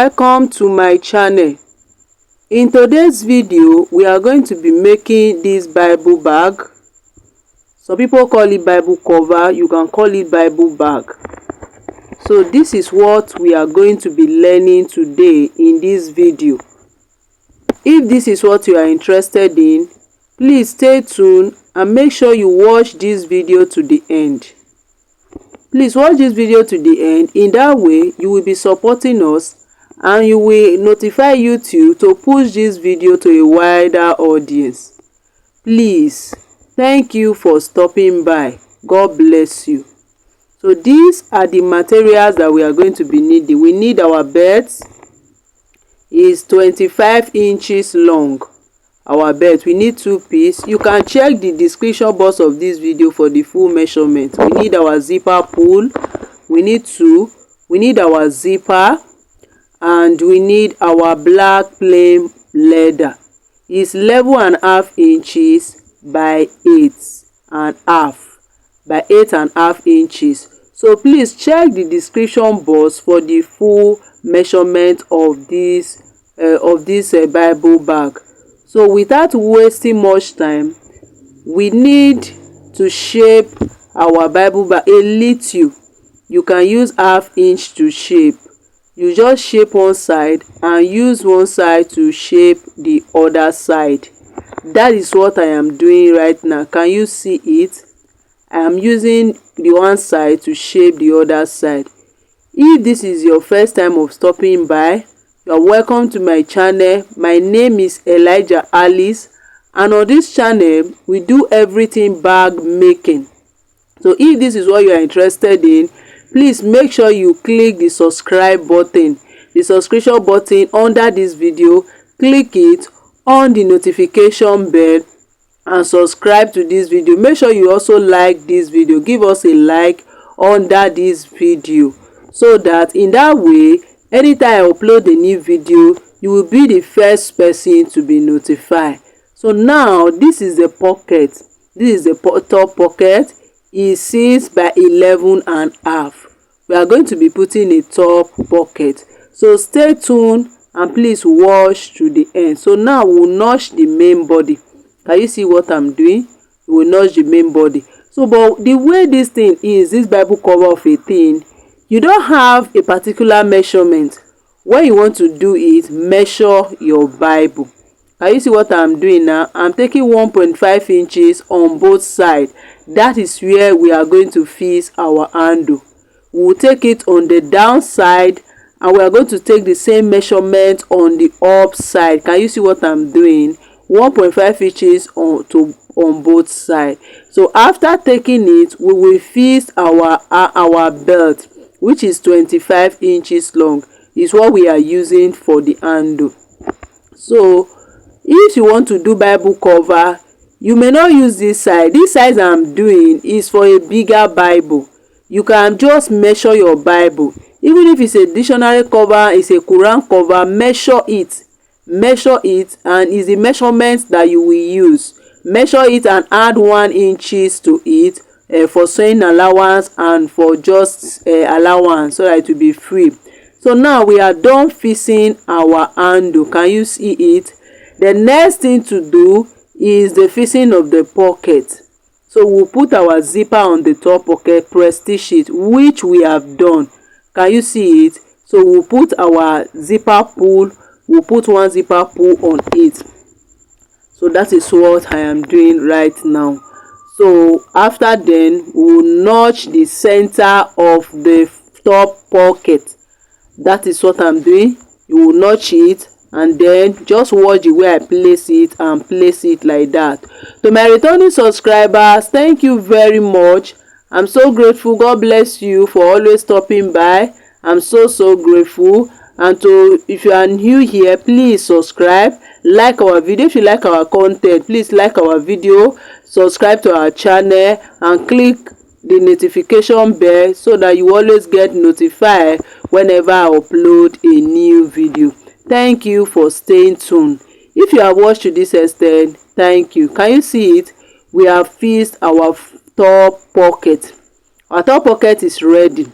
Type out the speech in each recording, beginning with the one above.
Welcome to my channel. In today's video we are going to be making this Bible bag. Some people call it Bible cover, you can call it Bible bag. So this is what we are going to be learning today in this video. If this is what you are interested in, please stay tuned and make sure you watch this video to the end. Please watch this video to the end. In that way you will be supporting us and you will notify YouTube to push this video to a wider audience. Please, thank you for stopping by. God bless you. So these are the materials that we are going to be needing. We need our belt. Is 25 inches long. Our belt, we need 2 pieces. You can check the description box of this video for the full measurement. We need our zipper pull. We need 2. We need our zipper. And we need our black plain leather. It's 11.5 inches by 8.5 by 8.5 inches. So please check the description box for the full measurement of this Bible bag. So without wasting much time, we need to shape our Bible bag a little. You can use 1/2 inch to shape. You just shape one side and use one side to shape the other side. That is what I am doing right now. Can you see it? I am using the one side to shape the other side. If this is your first time of stopping by, you are welcome to my channel. My name is Elijah Alice, and on this channel we do everything bag making. So if this is what you are interested in, please make sure you click the subscribe button, the subscription button under this video. Click it on the notification bell and subscribe to this video. Make sure you also like this video. Give us a like under this video so that in that way, anytime I upload a new video, you will be the first person to be notified. So now this is the pocket. This is the top pocket. Is 6 by 11.5. We are going to be putting a top pocket. So stay tuned and please watch to the end. So now we'll notch the main body. Can you see what I'm doing? We will notch the main body. So but the way this thing is, this Bible cover of a thing, you don't have a particular measurement. What you want to do is measure your Bible. Can you see what I'm doing now? I'm taking 1.5 inches on both sides. That is where we are going to fix our handle. We will take it on the down side and we are going to take the same measurement on the up side. Can you see what I'm doing? 1.5 inches on both sides. So after taking it, we will fix our belt, which is 25 inches long. Is what we are using for the handle. So if you want to do Bible cover, you may not use this side. This size I'm doing is for a bigger Bible. You can just measure your Bible. Even if it's a dictionary cover, it's a Quran cover, measure it. Measure it, and it's the measurement that you will use. Measure it and add 1 inches to it for sewing allowance and for just allowance so that it will be free. So now we are done fixing our handle. Can you see it? The next thing to do is the fixing of the pocket. So we'll put our zipper on the top pocket, press stitch it, which we have done. Can you see it? So we'll put our zipper pull. We'll put one zipper pull on it. So that is what I am doing right now. So after then, we'll notch the center of the top pocket. That is what I'm doing. You will notch it and then just watch the way I place it and place it like that. To my returning subscribers, thank you very much. I'm so grateful. God bless you for always stopping by. I'm so grateful. And if you are new here, please subscribe, like our video. If you like our content, please like our video, subscribe to our channel and click the notification bell so that you always get notified whenever I upload a new video. Thank you for staying tuned. If you have watched to this extent, thank you. Can you see it? We have fixed our top pocket. Our top pocket is ready.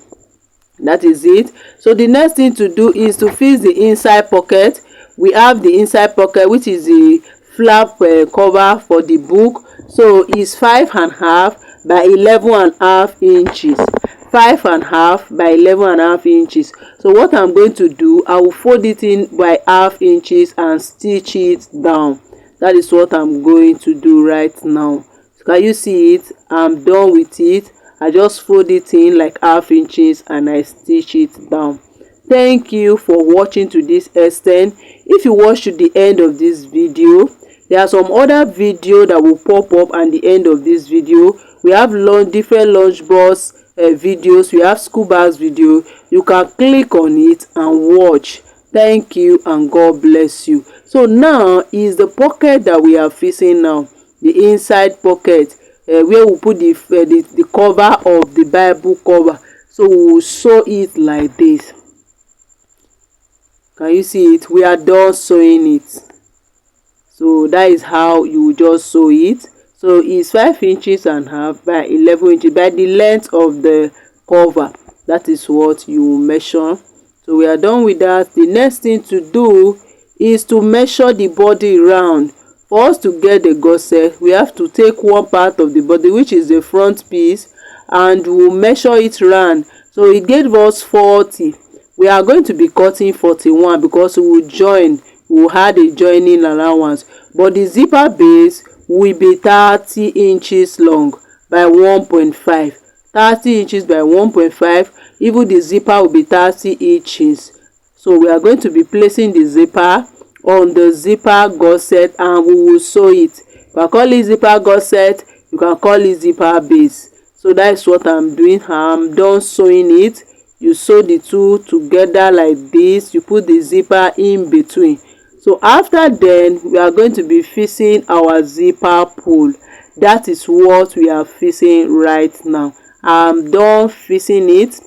That is it. So the next thing to do is to fix the inside pocket. We have the inside pocket, which is the flap cover for the book. So it's 5.5 by 11.5 inches. 5.5 by 11.5 inches. So what I'm going to do, I will fold it in by half inches and stitch it down. That is what I'm going to do right now. So can you see it? I'm done with it. I just fold it in like half inches and I stitch it down. Thank you for watching to this extent. If you watch to the end of this video, there are some other video that will pop up at the end of this video. We have different lunchbox videos. We have school bags video. You can click on it and watch. Thank you and God bless you. So now is the pocket that we are fixing now, the inside pocket, where we put the cover of the Bible cover. So we will sew it like this. Can you see it? We are done sewing it. So that is how you just sew it. So it's 5.5 by 11 inches by the length of the cover. That is what you measure. So we are done with that. The next thing to do is to measure the body round. For us to get the gusset, we have to take one part of the body, which is the front piece, and we'll measure it round. So it gave us 40. We are going to be cutting 41 because we will join. We will add a joining allowance. But the zipper base will be 30 inches long by 1.5. 30 inches by 1.5. Even the zipper will be 30 inches. So we are going to be placing the zipper on the zipper gusset and we will sew it. You can call it zipper gusset, you can call it zipper base. So that is what I'm doing. I'm done sewing it. You sew the two together like this. You put the zipper in between. So after then, we are going to be fixing our zipper pull. That is what we are fixing right now. I'm done fixing it.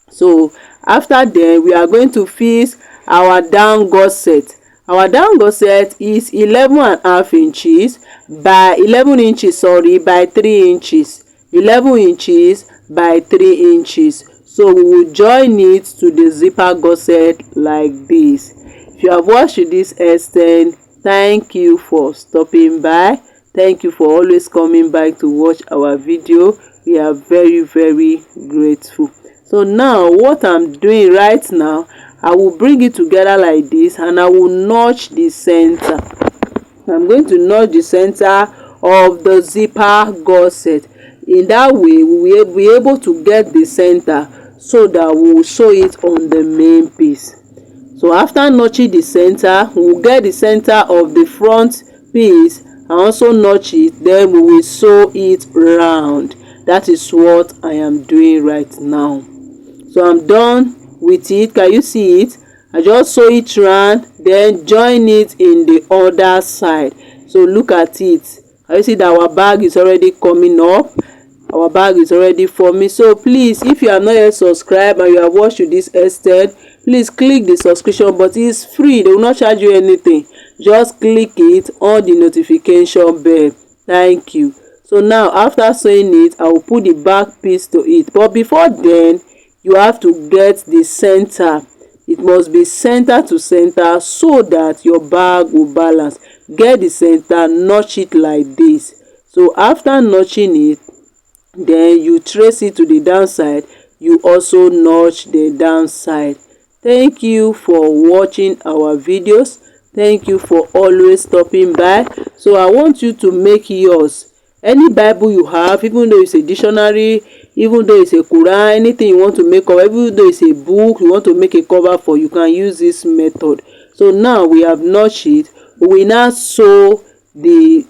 So after then, we are going to fix our down gusset. Our down gusset is 11.5 inches by 11 inches, sorry, by 3 inches. 11 inches by 3 inches. So we will join it to the zipper gusset like this. If you have watched this extent, thank you for stopping by. Thank you for always coming back to watch our video. We are very, very grateful. So now what I'm doing right now, I will bring it together like this and I will notch the center. I'm going to notch the center of the zipper gusset. In that way, we will be able to get the center so that we will sew it on the main piece. So after notching the center, we will get the center of the front piece and also notch it. Then we will sew it round. That is what I am doing right now. So I'm done with it. Can you see it? I just sew it round, then join it in the other side. So look at it. Can you see that our bag is already coming up? Our bag is already forming. So please, if you are not yet subscribed and you have watched to this extent, please click the subscription button. It's free. They will not charge you anything. Just click it on the notification bell. Thank you. So now after sewing it, I will put the back piece to it. But before then, you have to get the center. It must be center to center so that your bag will balance. Get the center, notch it like this. So after notching it, then you trace it to the downside. You also notch the downside. Thank you for watching our videos. Thank you for always stopping by. So I want you to make yours. Any Bible you have, even though it's a dictionary, even though it's a Quran, anything you want to make up, even though it's a book you want to make a cover for, you can use this method. So now we have notched it. We will now sew the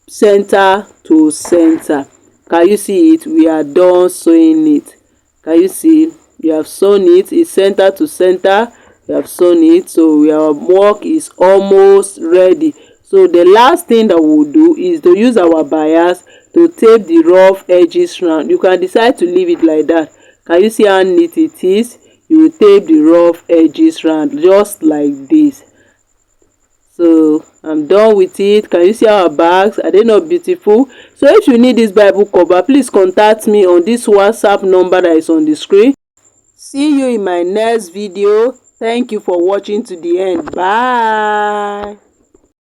center to center. Can you see it? We are done sewing it. Can you see? We have sewn it. It's center to center. We have sewn it. So our work is almost ready. So the last thing that we will do is to use our bias to tape the rough edges round. You can decide to leave it like that. Can you see how neat it is? You will tape the rough edges round just like this. So I'm done with it. Can you see our bags? Are they not beautiful? So if you need this Bible cover, please contact me on this WhatsApp number that is on the screen. See you in my next video. Thank you for watching to the end. Bye.